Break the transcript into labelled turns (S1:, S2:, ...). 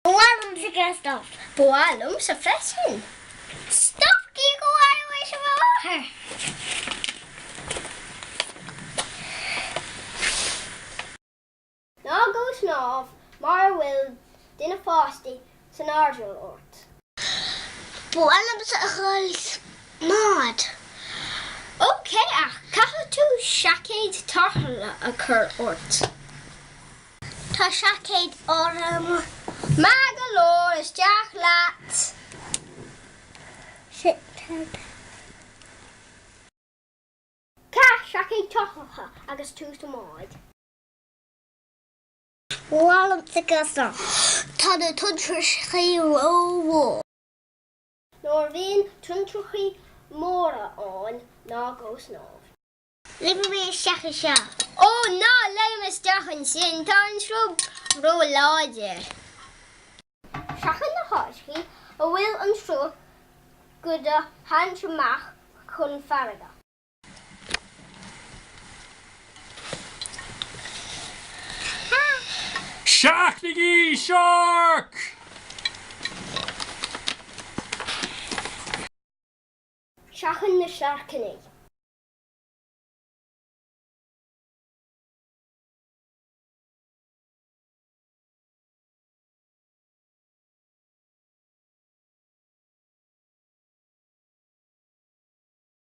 S1: Bhuailm sa gastaf.
S2: Bhuailm sa freisin.
S1: Stop go away sa bháthair.
S2: Ná go snámh mar bhfuil duine fástaí san ardal ort.
S1: Bhuailm sa ghois mád.
S2: Okay, ach caithfear tú seacéid tarthaile a chur ort.
S1: Tá seacéid orm.
S2: Má go leor is deach leat. Cá seacéid tarthacha agus tús máid.
S1: Bhuailm sa gastaf. Tá na tuntrachaí rómhó.
S2: Nóir bhíonn tuntrachaí móra an ná go snámh.
S1: Libh mé seacha seo.
S2: Ó ná leim is deachan sin tá an srub ró láidir. Seachan na háiscí a bhfuil an srub go de hanseamach chun farraga.
S3: Seachlaigh seach!
S2: Seachan na seacannaigh.